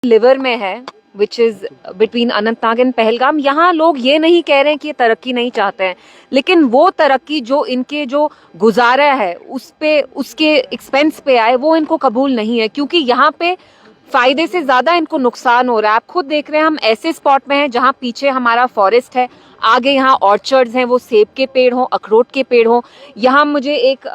Liver में है, which is between Anantnag and Pahalgam. यहाँ लोग ये नहीं कह रहे हैं कि ये तरक्की नहीं चाहते हैं, लेकिन वो तरक्की जो इनके जो गुजारा है उस पे, उसके एक्सपेंस पे आए, वो इनको कबूल नहीं है, क्योंकि यहाँ पे फायदे से ज्यादा इनको नुकसान हो रहा है। आप खुद देख रहे हैं, हम ऐसे स्पॉट में हैं जहाँ पीछे हमारा फॉरेस्ट है, आगे यहाँ ऑर्चर्ड्स हैं, वो सेब के पेड़ हों, अखरोट के पेड़ हों। यहाँ मुझे एक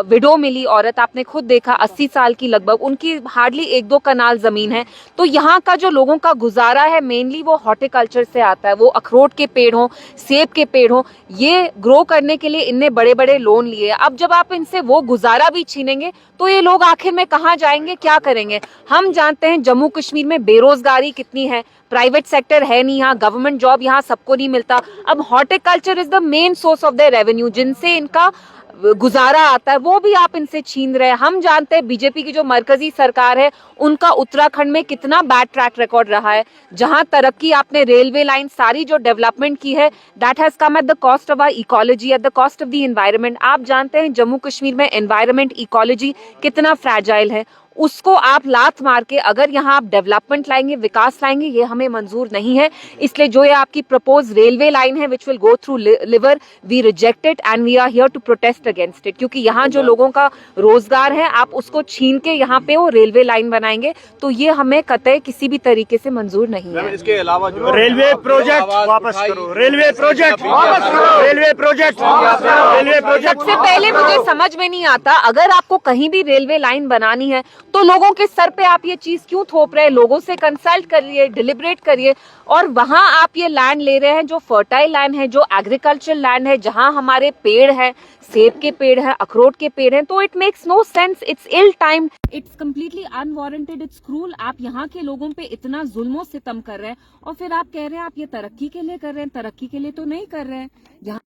विडो मिली औरत, आपने खुद देखा, 80 साल की लगभग, उनकी हार्डली 1-2 कनाल जमीन है। तो यहाँ का जो लोगों का गुजारा है मेनली वो हॉर्टिकल्चर से आता है। वो अखरोट के पेड़ हों, सेब के पेड़ हों, ये ग्रो करने के लिए इनने बड़े बड़े लोन लिए। अब जब आप इनसे वो गुजारा भी छीनेंगे तो ये लोग आखिर में कहाँ जाएंगे, क्या करेंगे? हम जानते हैं जम्मू कश्मीर में बेरोजगारी कितनी है, प्राइवेट सेक्टर है नहीं यहाँ, गवर्नमेंट जॉब यहाँ सबको नहीं मिलता। अब horticulture is the main source of the revenue, जिनसे इनका गुजारा आता है, वो भी आप इनसे छीन रहे हैं। हम जानते हैं बीजेपी की जो मरकजी सरकार है उनका उत्तराखंड में कितना बैड ट्रैक रिकॉर्ड रहा है। जहां तरक्की आपने रेलवे लाइन सारी जो डेवलपमेंट की है, that has come at the cost of our ecology, at the cost of the environment. आप जानते हैं जम्मू कश्मीर में एनवायरनमेंट, इकोलॉजी कितना फ्रैजाइल है, उसको आप लात मार के अगर यहाँ आप डेवलपमेंट लाएंगे, विकास लाएंगे, ये हमें मंजूर नहीं है। इसलिए जो ये आपकी प्रपोज रेलवे लाइन है which will go through liver, we reject it and we are here to protest against it, क्योंकि यहाँ जो लोगों का रोजगार है आप उसको छीन के यहाँ पे वो रेलवे लाइन बनाएंगे, तो ये हमें कतई किसी भी तरीके से मंजूर नहीं है। इसके अलावा जो रेलवे प्रोजेक्ट वापस करो, रेलवे प्रोजेक्ट वापस करो, रेलवे प्रोजेक्ट, रेलवे प्रोजेक्ट। सबसे पहले मुझे समझ में नहीं आता, अगर आपको कहीं भी रेलवे लाइन बनानी है तो लोगों के सर पे आप ये चीज क्यों थोप रहे हैं? लोगों से कंसल्ट करिए, डिलिब्रेट करिए, और वहां आप ये लैंड ले रहे हैं जो फर्टाइल लैंड है, जो एग्रीकल्चर लैंड है, जहां हमारे पेड़ है, सेब के पेड़ है, अखरोट के पेड़ हैं, तो it makes no sense, it's ill time, it's completely unwarranted, it's cruel. आप यहाँ के लोगों पे इतना जुल्मों सितम कर रहे हैं और फिर आप कह रहे हैं आप ये तरक्की के लिए कर रहे हैं। तरक्की के लिए तो नहीं कर रहे हैं।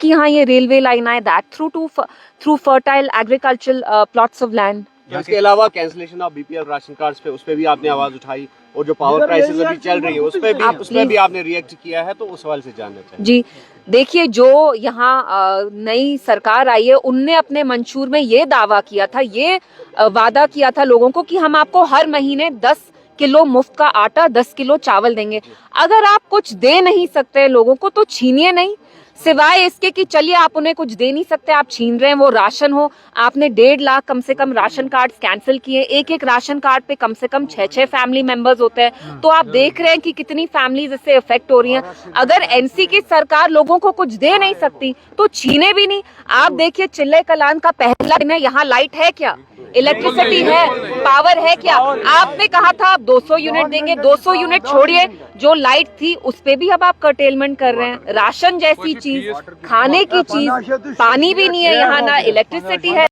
यहाँ ये रेलवे लाइन आए, that through fertile agricultural plots of land. इसके अलावा cancellation of BPL ration cards पे, उस पे भी आपने आवाज उठाई, और जो पावर क्राइसिस अभी चल रही है उस पे भी आपने रिएक्ट किया है, तो उस सवाल से जानना चाहिए। जी देखिए, जो यहाँ नई सरकार आई है उनने अपने मंशूर में ये दावा किया था, ये वादा किया था लोगों को कि हम आपको हर महीने 10 किलो मुफ्त का आटा, 10 किलो चावल देंगे। अगर आप कुछ दे नहीं सकते लोगों को तो छीनिए नहीं, सिवाय इसके कि चलिए आप उन्हें कुछ दे नहीं सकते, आप छीन रहे हैं। वो राशन हो, आपने 1.5 लाख कम से कम राशन कार्ड कैंसिल किए, एक राशन कार्ड पे कम से कम 6 फैमिली मेंबर्स होते हैं, तो आप देख रहे हैं कि कितनी फैमिलीज इससे इफेक्ट हो रही हैं। अगर एनसी की सरकार लोगों को कुछ दे नहीं सकती तो छीने भी नहीं। आप देखिए चिल्ले कलान का पहला दिन है, यहाँ लाइट है क्या, इलेक्ट्रिसिटी है, पावर है क्या? आपने कहा था आप 200 यूनिट देंगे, 200 यूनिट छोड़िए, जो लाइट थी उस पे भी अब आप कर्टेलमेंट कर रहे हैं। राशन जैसी चीज, खाने की चीज, पानी भी नहीं है यहाँ, ना इलेक्ट्रिसिटी है।